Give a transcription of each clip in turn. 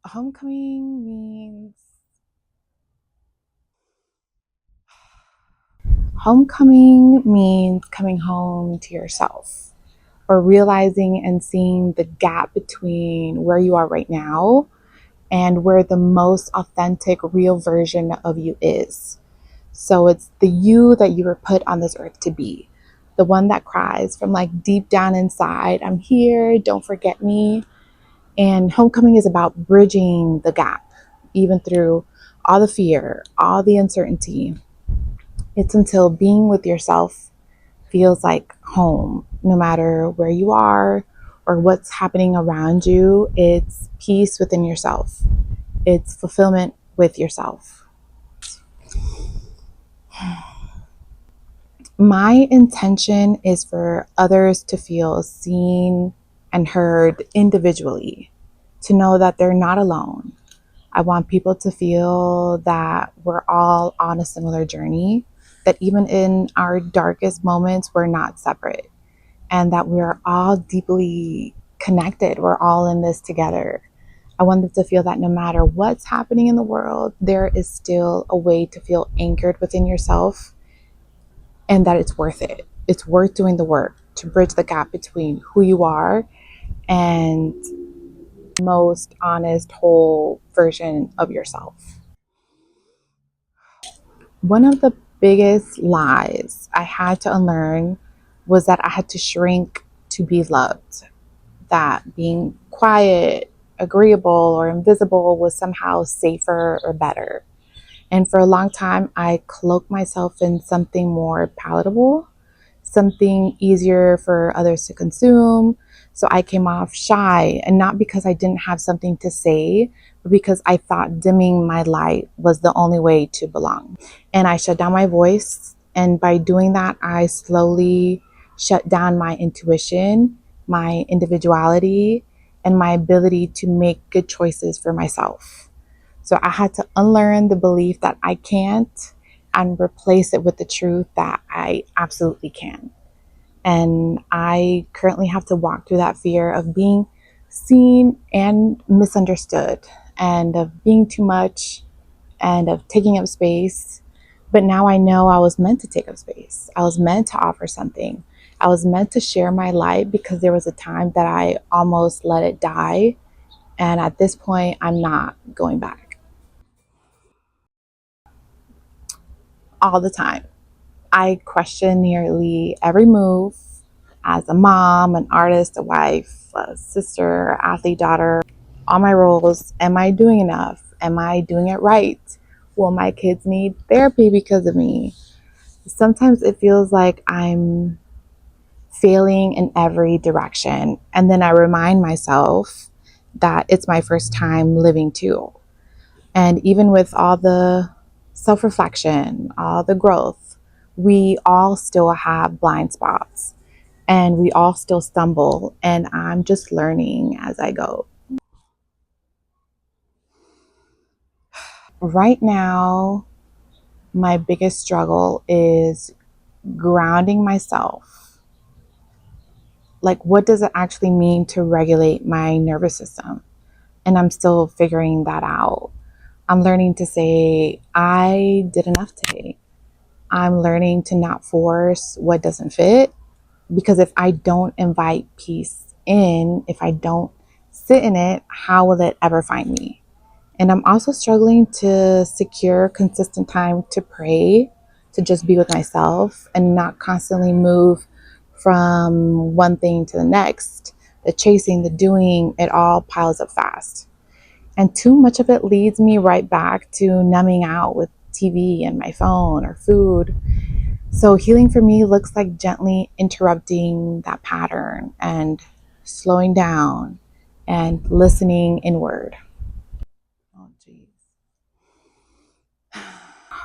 Homecoming means homecoming means coming home to yourself, or realizing and seeing the gap between where you are right now and where the most authentic, real version of you is. So it's the you that you were put on this earth to be, the one that cries from like deep down inside, I'm here, don't forget me. And homecoming is about bridging the gap, even through all the fear, all the uncertainty. It's until being with yourself feels like home, no matter where you are or what's happening around you. It's peace within yourself, it's fulfillment with yourself. My intention is for others to feel seen and heard individually, to know that they're not alone. I want people to feel that we're all on a similar journey, that even in our darkest moments, we're not separate, and that we're all deeply connected. We're all in this together. I want them to feel that no matter what's happening in the world, there is still a way to feel anchored within yourself, and that it's worth it. It's worth doing the work to bridge the gap between who you are and most honest, whole version of yourself. One of the biggest lies I had to unlearn was that I had to shrink to be loved, that being quiet, agreeable, or invisible was somehow safer or better. And for a long time, I cloaked myself in something more palatable, something easier for others to consume. So I came off shy, and not because I didn't have something to say, but because I thought dimming my light was the only way to belong. And I shut down my voice. And by doing that, I slowly shut down my intuition, my individuality, and my ability to make good choices for myself. So I had to unlearn the belief that I can't and replace it with the truth that I absolutely can. And I currently have to walk through that fear of being seen and misunderstood, and of being too much, and of taking up space. But now I know I was meant to take up space. I was meant to offer something. I was meant to share my light, because there was a time that I almost let it die. And at this point, I'm not going back. All the time, I question nearly every move as a mom, an artist, a wife, a sister, athlete, daughter, all my roles. Am I doing enough? Am I doing it right? Will my kids need therapy because of me? Sometimes it feels like I'm failing in every direction. And then I remind myself that it's my first time living too. And even with all the self reflection, all the growth, we all still have blind spots, and we all still stumble. And I'm just learning as I go. Right now, my biggest struggle is grounding myself. Like, what does it actually mean to regulate my nervous system? And I'm still figuring that out. I'm learning to say, I did enough today. I'm learning to not force what doesn't fit, because if I don't invite peace in, if I don't sit in it, how will it ever find me? And I'm also struggling to secure consistent time to pray, to just be with myself and not constantly move from one thing to the next. The chasing, the doing, it all piles up fast. And too much of it leads me right back to numbing out with TV and my phone or food. So healing for me looks like gently interrupting that pattern and slowing down and listening inward. Oh, geez.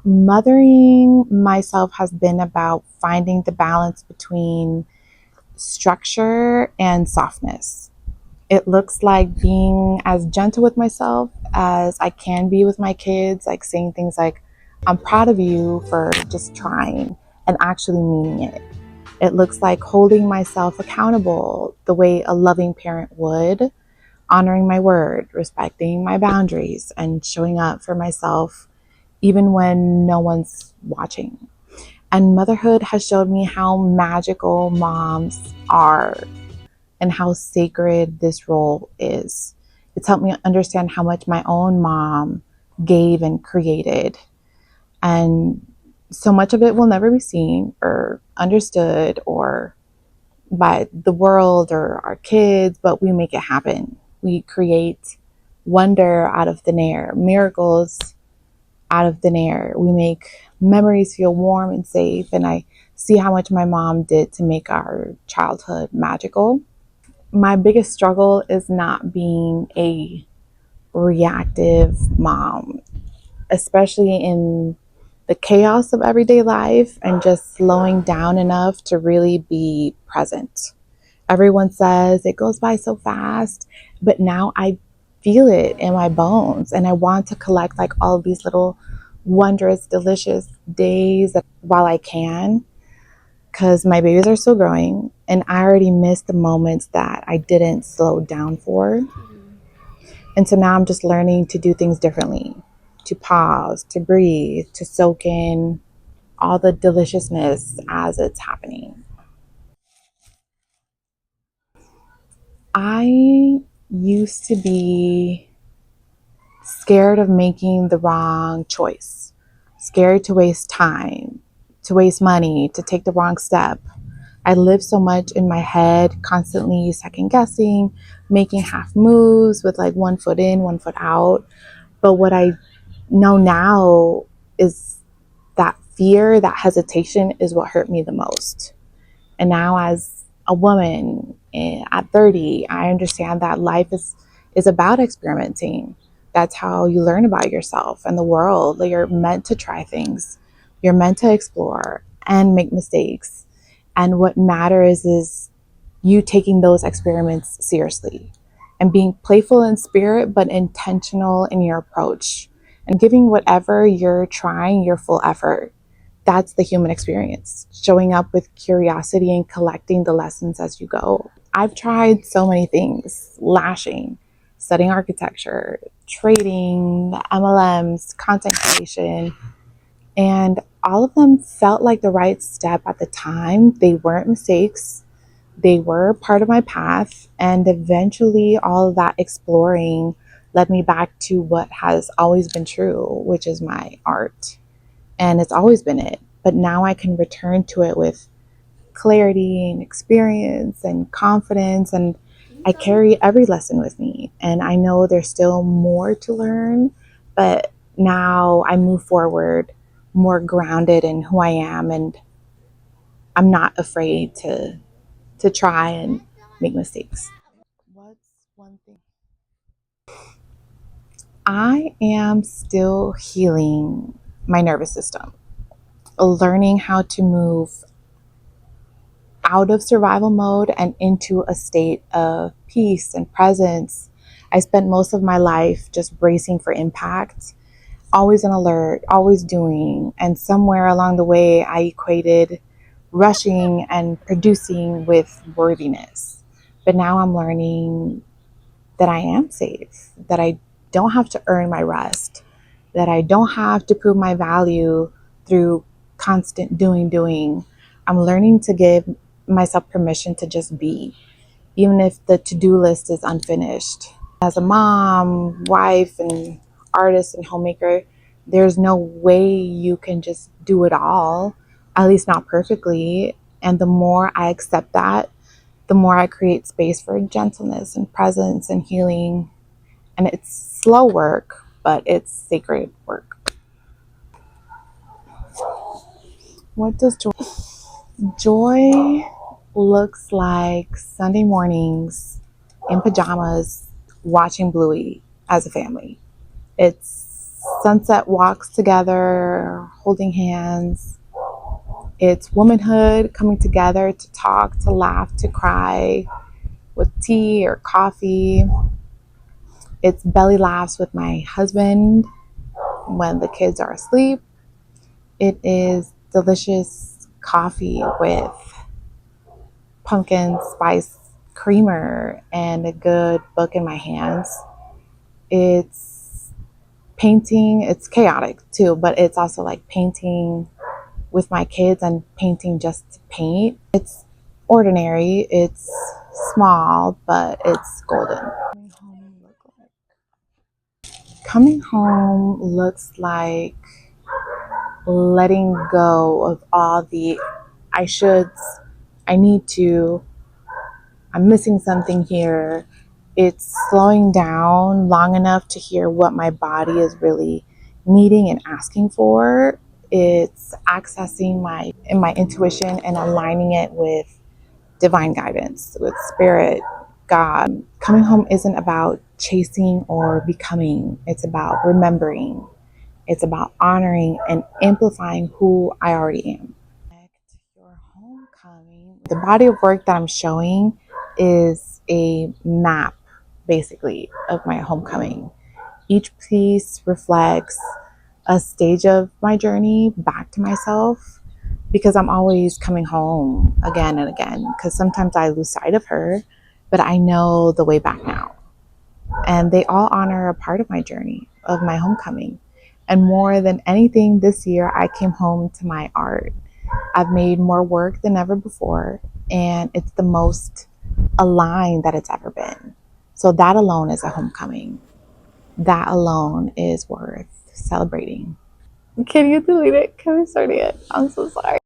Mothering myself has been about finding the balance between structure and softness. It looks like being as gentle with myself as I can be with my kids, like saying things like, I'm proud of you for just trying, and actually meaning it. It looks like holding myself accountable the way a loving parent would, honoring my word, respecting my boundaries, and showing up for myself even when no one's watching. And motherhood has showed me how magical moms are and how sacred this role is. It's helped me understand how much my own mom gave and created. And so much of it will never be seen or understood or by the world or our kids, but we make it happen. We create wonder out of thin air, miracles out of thin air. We make memories feel warm and safe. And I see how much my mom did to make our childhood magical. My biggest struggle is not being a reactive mom, especially in the chaos of everyday life, and just slowing down enough to really be present. Everyone says it goes by so fast, but now I feel it in my bones, and I want to collect like all of these little wondrous, delicious days while I can, because my babies are still growing, and I already missed the moments that I didn't slow down for. And so now I'm just learning to do things differently, to pause, to breathe, to soak in all the deliciousness as it's happening. I used to be scared of making the wrong choice, scared to waste time, to waste money, to take the wrong step. I lived so much in my head, constantly second guessing, making half moves with like one foot in, one foot out. But what I know now is that fear, that hesitation is what hurt me the most. And now, as a woman at 30, I understand that life is about experimenting. That's how you learn about yourself and the world. Like, you're meant to try things, you're meant to explore and make mistakes. And what matters is you taking those experiments seriously and being playful in spirit, but intentional in your approach and giving whatever you're trying your full effort. That's the human experience, showing up with curiosity and collecting the lessons as you go. I've tried so many things: lashing, studying architecture, trading, MLMs, content creation, and all of them felt like the right step at the time. They weren't mistakes, they were part of my path. And eventually, all of that exploring led me back to what has always been true, which is my art. And it's always been it. But now I can return to it with clarity and experience and confidence. And I carry every lesson with me. And I know there's still more to learn, but now I move forward more grounded in who I am. And I'm not afraid to try and make mistakes. What's one thing? I am still healing my nervous system, learning how to move out of survival mode and into a state of peace and presence. I spent most of my life just bracing for impact, always on alert, always doing. And somewhere along the way, I equated rushing and producing with worthiness. But now I'm learning that I am safe, that I don't have to earn my rest, that I don't have to prove my value through constant doing. I'm learning to give myself permission to just be, even if the to-do list is unfinished. As a mom, wife, and artist and homemaker, there's no way you can just do it all, at least not perfectly. And the more I accept that, the more I create space for gentleness and presence and healing. And it's slow work, but it's sacred work. What does joy? Joy looks like Sunday mornings in pajamas watching Bluey as a family. It's sunset walks together, holding hands. It's womanhood coming together to talk, to laugh, to cry with tea or coffee. It's belly laughs with my husband when the kids are asleep. It is delicious coffee with pumpkin spice creamer and a good book in my hands. It's painting, it's chaotic too, but it's also like painting with my kids and painting just to paint. It's ordinary, it's small, but it's golden. Coming home looks like letting go of all the I shoulds, I need to, I'm missing something here. It's slowing down long enough to hear what my body is really needing and asking for. It's accessing my intuition and aligning it with divine guidance, with spirit, God. Coming home isn't about chasing or becoming. It's about remembering. It's about honoring and amplifying who I already am. Your homecoming. The body of work that I'm showing is a map, basically, of my homecoming. Each piece reflects a stage of my journey back to myself because I'm always coming home again and again because sometimes I lose sight of her, but I know the way back now. And they all honor a part of my journey, of my homecoming. And more than anything, this year I came home to my art. I've made more work than ever before, and it's the most aligned that it's ever been. So that alone is a homecoming. That alone is worth celebrating. Can you delete it? Can we start it? I'm so sorry.